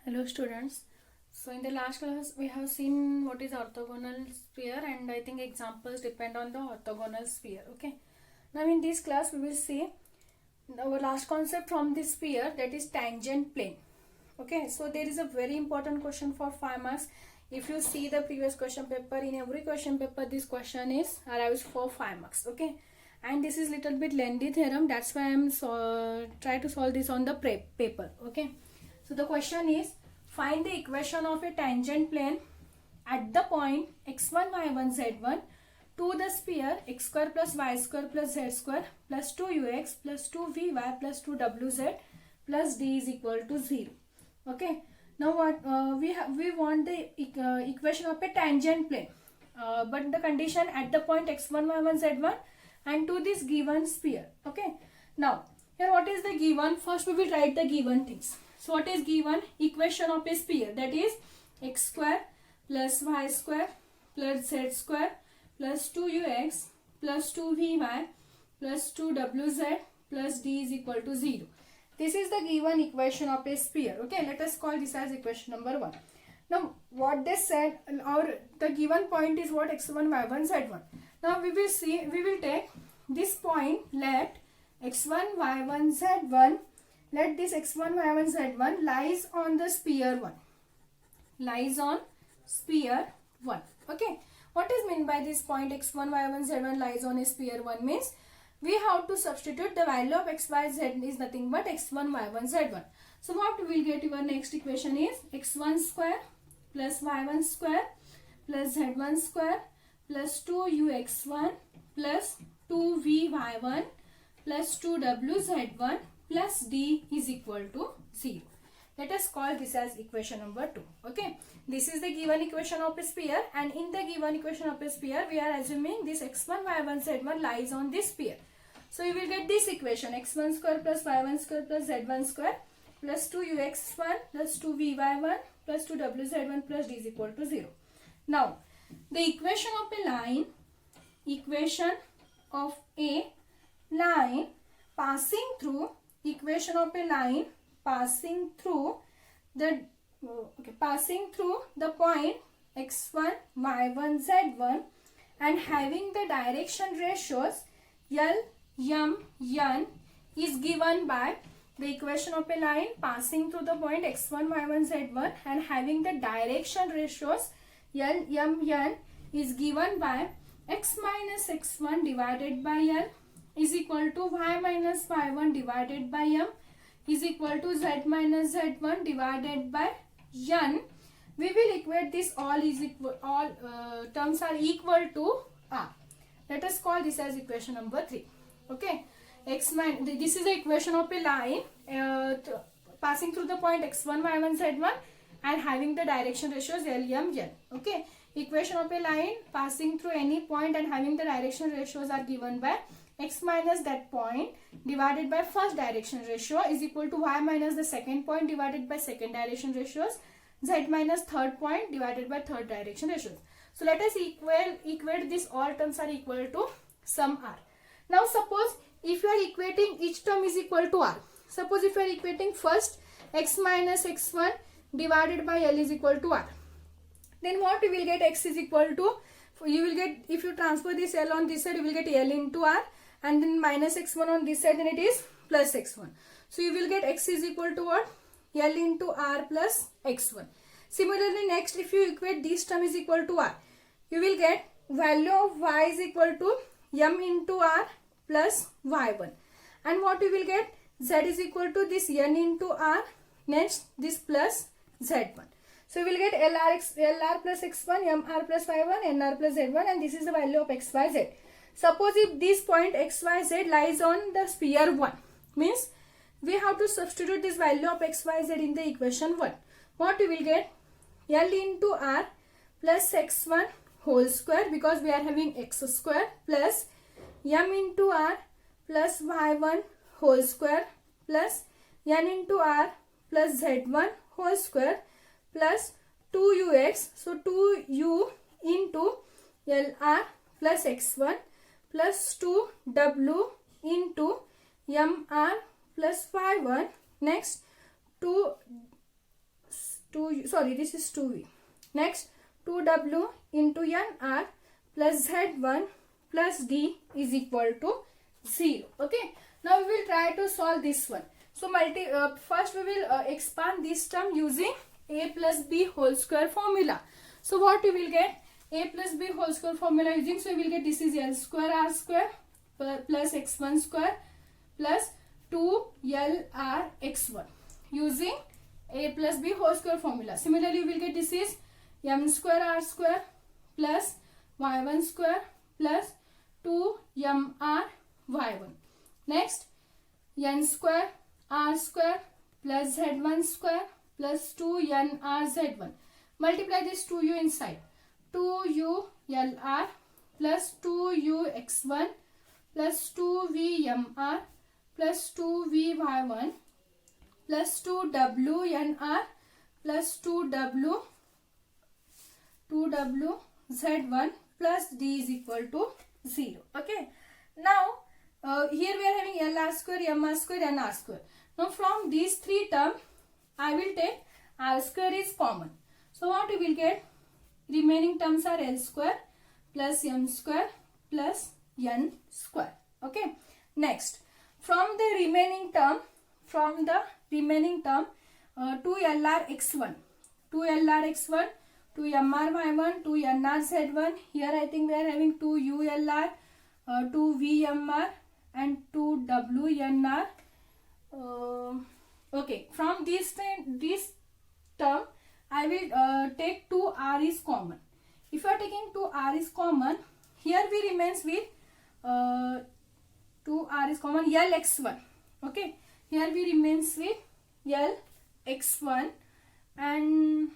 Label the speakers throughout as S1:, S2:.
S1: Hello students. So in the last class we have seen what is orthogonal sphere, and I think examples depend on the orthogonal sphere. Okay. Now in this class we will see our last concept from this sphere, that is tangent plane. Okay. So there is a very important question for 5 marks. If you see the previous question paper, in every question paper this question is arrives for 5 marks. Okay. And this is little bit lengthy theorem, that's why I am try to solve this on the paper. Okay. So the question is, find the equation of a tangent plane at the point x1, y1, z1 to the sphere x square plus y square plus z square plus 2ux plus 2vy plus 2wz plus d is equal to 0. Okay. Now what we want the equation of a tangent plane, but the condition at the point x1, y1, z1 and to this given sphere. Okay. Now here what is the given? First we will write the given things. So what is given? Equation of a sphere, that is x square plus y square plus z square plus 2ux plus 2vy plus 2wz plus d is equal to 0. This is the given equation of a sphere. Okay, let us call this as equation number 1. Now what they said, or the given point is what? x1, y1, z1. Now we will see, we will take this point, let x1, y1, z1, let this x1, y1, z1 lies on the sphere 1. Lies on sphere 1. Okay. What is meant by this point x1, y1, z1 lies on a sphere 1 means we have to substitute the value of x, y, z is nothing but x1, y1, z1. So what we will get, your next equation is x1 square plus y1 square plus z1 square plus 2ux1 plus 2vy1 plus 2wz1 plus d is equal to 0. Let us call this as equation number 2. Okay. This is the given equation of a sphere, and in the given equation of a sphere we are assuming this x1, y1, z1 lies on this sphere. So you will get this equation x1 square plus y1 square plus z1 square plus 2ux1 plus 2vy1 plus 2wz1 plus d is equal to 0. Now the equation of a line passing through the point x1, y1, z1 and having the direction ratios L, M, N is given by the equation of a line passing through the point x1, y1, z1 and having the direction ratios L, M, N is given by x minus x1 divided by L is equal to y minus y1 divided by M is equal to z minus z1 divided by N. We will equate this all terms are equal to R. Let us call this as equation number 3. Okay. This is the equation of a line passing through the point x1, y1, z1 and having the direction ratios L, M, N. Okay. Equation of a line passing through any point and having the direction ratios are given by x minus that point divided by first direction ratio is equal to y minus the second point divided by second direction ratios, z minus third point divided by third direction ratios. So let us equate this, all terms are equal to sum r. Now suppose if you are equating each term is equal to r. Suppose if you are equating first x minus x1 divided by L is equal to r. Then what you will get, x is equal to, you will get, if you transfer this L on this side you will get L into r, and then minus x1 on this side, then it is plus x1. So you will get x is equal to what? L into r plus x1. Similarly next, if you equate this term is equal to r, you will get value of y is equal to m into r plus y1. And what you will get? Z is equal to this n into r, next this plus z1. So we will get LR plus x1, MR plus y1, NR plus z1, and this is the value of x, y, z. Suppose if this point x, y, z lies on the sphere 1, means we have to substitute this value of x, y, z in the equation 1. What we will get? L into r plus x1 whole square, because we are having x square, plus m into r plus y1 whole square plus n into r plus z1 whole square plus 2ux, so 2u into LR plus x1 plus 2w into mr plus y1, next 2 2, sorry, this is 2v. Next, 2w into nr plus z1 plus d is equal to 0. Okay. Now we will try to solve this one. So first we will expand this term using a plus b whole square formula. So what we will get? A plus b whole square formula using, so we will get this is L square R square plus x1 square plus 2LR x1 using a plus b whole square formula. Similarly, we will get this is m square R square plus y1 square plus 2mr y1. Next, n square R square plus z1 square plus 2nr z1. Multiply this 2u inside. 2u LR plus 2u x1 plus 2vmr plus 2vy1 plus 2wnr plus 2wz1 plus d is equal to 0. Okay. Now here we are having LR square, mr square and r square. Now from these three terms I will take r square is common. So what we will get? Remaining terms are L square plus m square plus n square. Okay. Next, from the remaining term, 2LR x1, 2mr y1, 2nr z1. Here I think we are having 2ulr, 2vmr and 2wnr. Okay. From this term I will take 2r is common. If you are taking 2r is common, here we remains with 2r is common, lx1. Okay, here we remains with lx1, and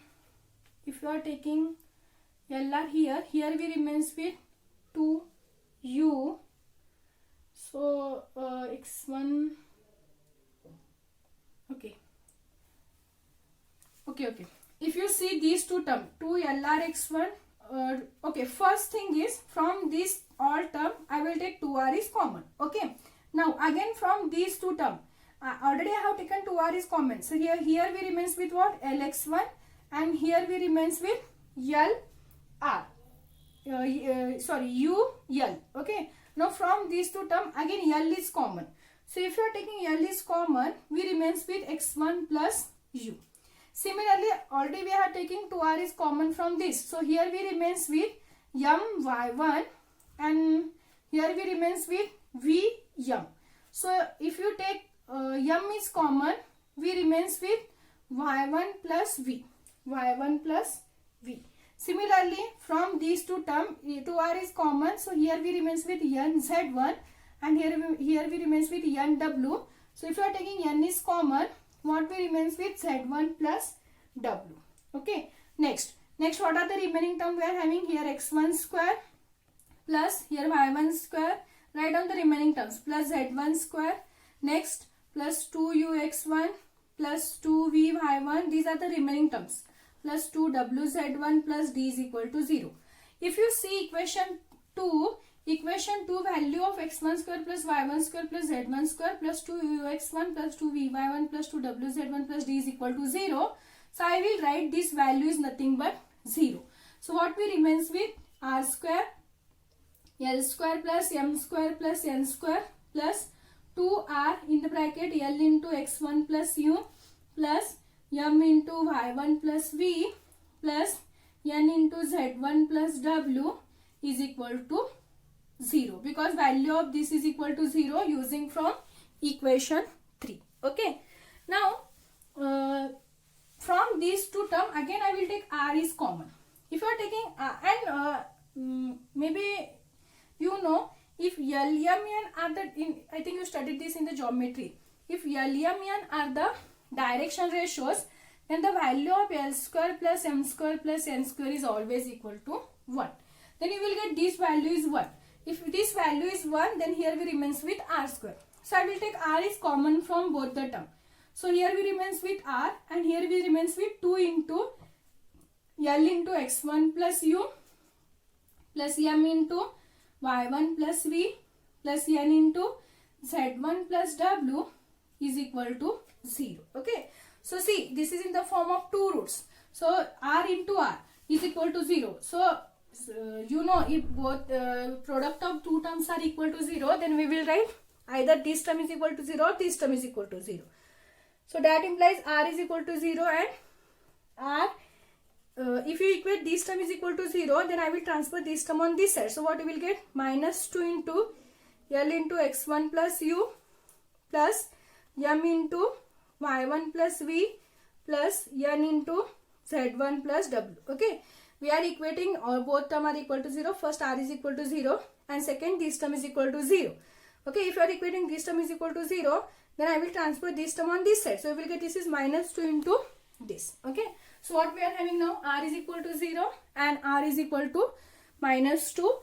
S1: if you are taking lr here we remains with 2u. So x1. Okay. If you see these two terms, 2LR x1, okay, first thing is from this all term I will take 2r is common. Okay. Now again from these two terms, already I have taken 2r is common. So here we remains with what? Lx1, and here we remains with LR. UL. Okay. Now from these two terms again L is common. So if you are taking L is common, we remains with x1 plus u. Similarly, already we are taking 2r is common from this. So here we remains with my1 and here we remains with vm. So if you take m is common, we remains with y1 plus v. Similarly, from these two terms, 2r is common. So here we remains with nz1 and here we remains with nw. So if you are taking n is common, what we remains with z1 plus w. Okay. Next what are the remaining terms we are having? Here x1 square plus here y1 square. Write down the remaining terms plus z1 square. Next plus 2ux1 plus 2vy1. These are the remaining terms. Plus 2wz1 plus d is equal to 0. If you see equation 2 value of x1 square plus y1 square plus z1 square plus 2ux1 plus 2vy1 plus 2wz1 plus d is equal to 0. So I will write this value is nothing but 0. So what we remains with? R square, L square plus m square plus n square plus 2r in the bracket L into x1 plus u plus m into y1 plus v plus n into z1 plus w is equal to 0, because value of this is equal to 0 using from equation 3. Okay. Now from these two terms again I will take r is common. If you are taking maybe you know, if L, M, N are the, I think you studied this in the geometry. If L, M, N are the direction ratios, then the value of L square plus M square plus N square is always equal to 1. Then you will get this value is 1. If this value is 1, then here we remains with r square. So I will take r is common from both the term. So here we remains with r and here we remains with 2 into L into x1 plus u plus m into y1 plus v plus n into z1 plus w is equal to 0. Okay. So see, this is in the form of two roots. So r into r is equal to 0. So you know, if both product of two terms are equal to 0, then we will write either this term is equal to 0 or this term is equal to 0. So that implies r is equal to 0 and r, if you equate this term is equal to 0, then I will transfer this term on this side. So what you will get? Minus 2 into L into x1 plus u plus m into y1 plus v plus n into z1 plus w. Okay. We are equating both term are equal to 0. First r is equal to 0 and second this term is equal to 0. Okay, if you are equating this term is equal to 0, then I will transfer this term on this side. So we will get this is minus 2 into this. Okay, so what we are having now, r is equal to 0 and r is equal to minus 2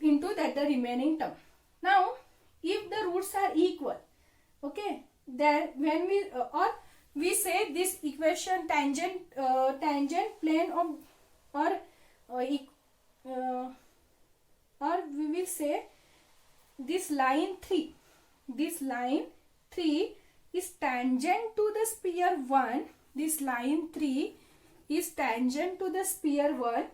S1: into that the remaining term. Now if the roots are equal, okay, then when we or we say this equation tangent plane of or we will say this line 3 is tangent to the sphere 1. This line 3 is tangent to the sphere 1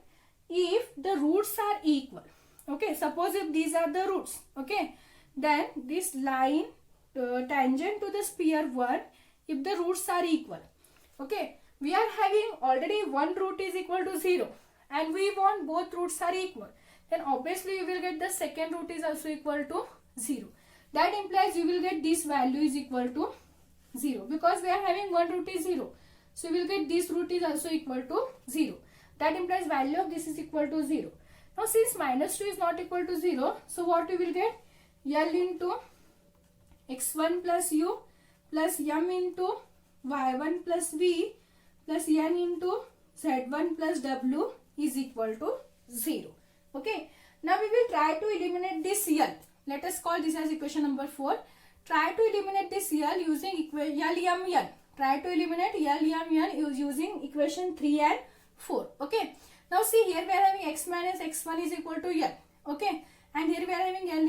S1: if the roots are equal. Okay, suppose if these are the roots, okay, then this line tangent to the sphere 1 if the roots are equal. Okay, we are having already one root is equal to 0 and we want both roots are equal. Then obviously you will get the second root is also equal to 0. That implies you will get this value is equal to 0 because we are having one root is 0. So you will get this root is also equal to 0. That implies value of this is equal to 0. Now since minus 2 is not equal to 0, so what we will get? L into x1 plus u plus m into y1 plus v plus n into z1 plus w is equal to 0. Okay. Now we will try to eliminate this L. Let us call this as equation number 4. Try to eliminate this L using L. Try to eliminate L using equation 3 and 4. Okay. Now see, here we are having x minus x1 is equal to L. Okay. And here we are having L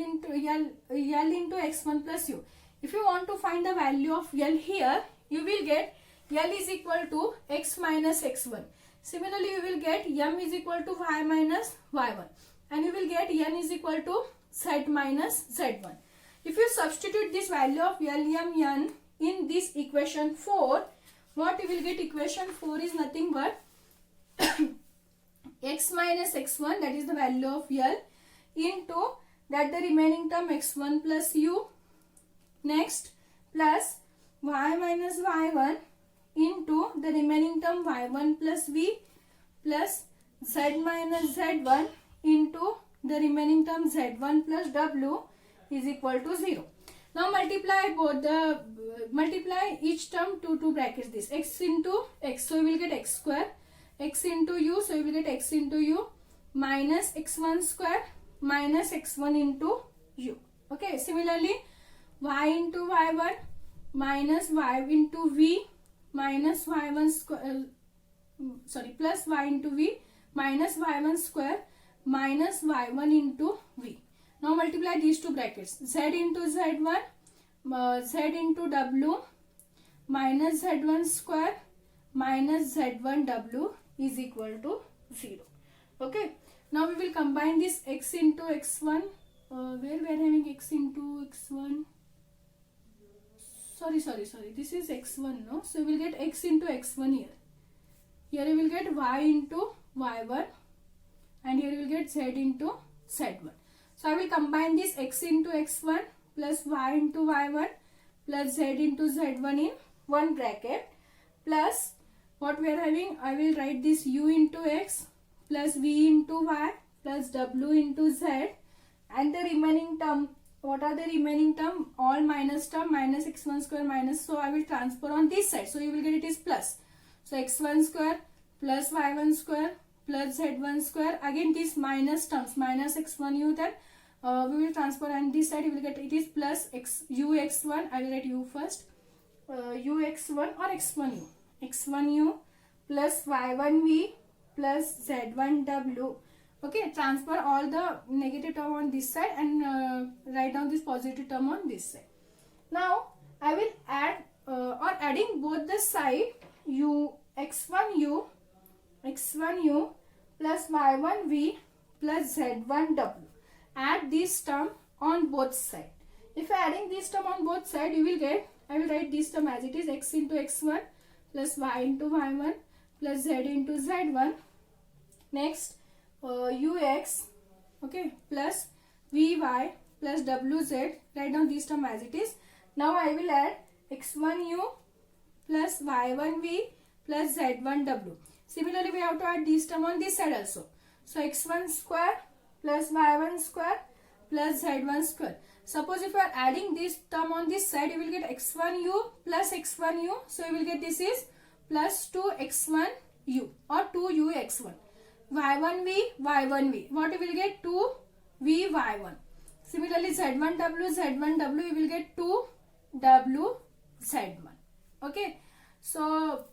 S1: into x1 plus u. If you want to find the value of L here, you will get L is equal to x minus x1. Similarly, you will get m is equal to y minus y1. And you will get n is equal to z minus z1. If you substitute this value of L, m, n in this equation 4, what you will get? Equation 4 is nothing but x minus x1, that is the value of L, into that the remaining term x1 plus u, next plus y minus y1 into the remaining term y1 plus v plus z minus z1 into the remaining term z1 plus w is equal to 0. Now multiply each term to two brackets, this x into x, so you will get x square, x into u, so you will get x into u minus x1 square minus x1 into u. Okay, similarly y into y1 minus y into v minus y1 square, plus y into v minus y1 square minus y1 into v. Now multiply these two brackets, z into z1, z into w minus z1 square minus z1 w is equal to 0. Okay. Now we will combine this x into x1, where we are having x into x1. Sorry, this is x1, no? So we will get x into x1 here. Here you will get y into y1 and here you will get z into z1. So I will combine this x into x1 plus y into y1 plus z into z1 in one bracket plus what we are having, I will write this u into x plus v into y plus w into z, and the remaining term, what are the remaining term? All minus term, minus x1 square minus, so I will transfer on this side, so you will get it is plus. So x1 square plus y1 square plus z1 square, again these minus terms, minus x1 u, then we will transfer on this side, you will get it is plus x u x1, I will write u first, u x1 or x1 u, x1 u plus y1 v plus z1 w. Okay, transfer all the negative term on this side and write down this positive term on this side. Now I will add or adding both the side u x1u plus y1v plus z1w. Add this term on both sides. If adding this term on both sides, you will get, I will write this term as it is, x into x1 plus y into y1 plus z into z1. Next ux, okay, plus vy plus wz. Write down this term as it is. Now I will add x1u plus y1v plus z1w. Similarly, we have to add this term on this side also. So x1 square plus y1 square plus z1 square. Suppose if you are adding this term on this side, you will get x1u plus x1u. So you will get this is plus 2x1u or 2ux1. y1v, y1v. What you will get? 2v y1. Similarly, z1w, z1w, you will get 2w z1. Okay. So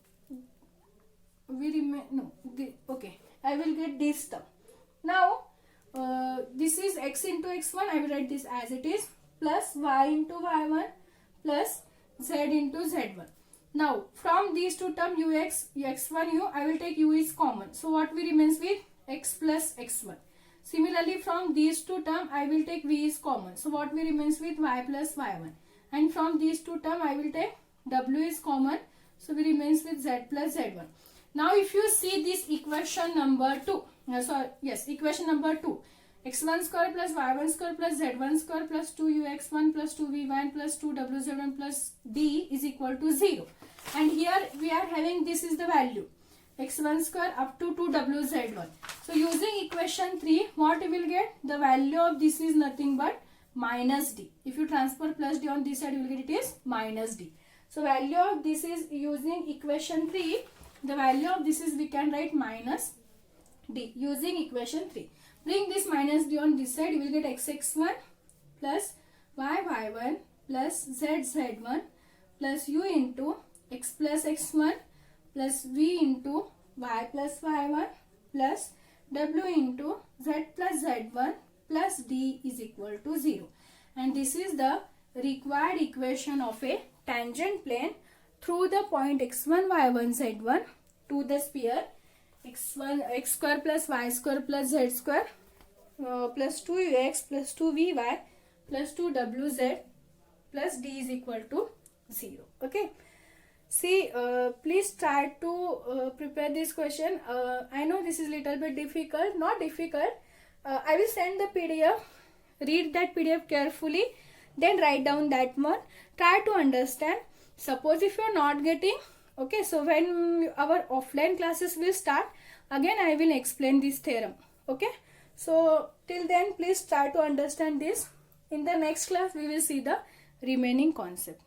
S1: we remain, no, okay, I will get this term. Now this is x into x1, I will write this as it is, plus y into y1 plus z into z1. Now from these two terms ux, x1u, I will take u is common. So what we remains with? X plus x1. Similarly, from these two terms I will take v is common. So what we remains with? Y plus y1. And from these two terms I will take w is common. So we remains with z plus z1. Now if you see this equation number 2, equation number 2, x1 square plus y1 square plus z1 square plus 2ux1 plus 2v1 plus 2wz1 plus d is equal to 0. And here we are having, this is the value, x1 square up to 2wz1. So using equation 3, what you will get? The value of this is nothing but minus d. If you transfer plus d on this side, you will get it is minus d. So value of this is, using equation 3, the value of this is, we can write minus d using equation 3. Bring this minus d on this side, you will get xx1 plus yy1 plus zz1 plus u into x plus x1 plus v into y plus y1 plus w into z plus z1 plus d is equal to 0. And this is the required equation of a tangent plane through the point x1, y1, z1 to the sphere x1, x square plus y square plus z square plus 2ux plus 2vy plus 2wz plus d is equal to 0. Okay. See, please try to prepare this question. I know this is little bit difficult, not difficult. I will send the PDF. Read that PDF carefully. Then write down that one. Try to understand. Suppose if you are not getting, okay, so when our offline classes will start, again I will explain this theorem. Okay. So till then, please try to understand this. In the next class, we will see the remaining concept.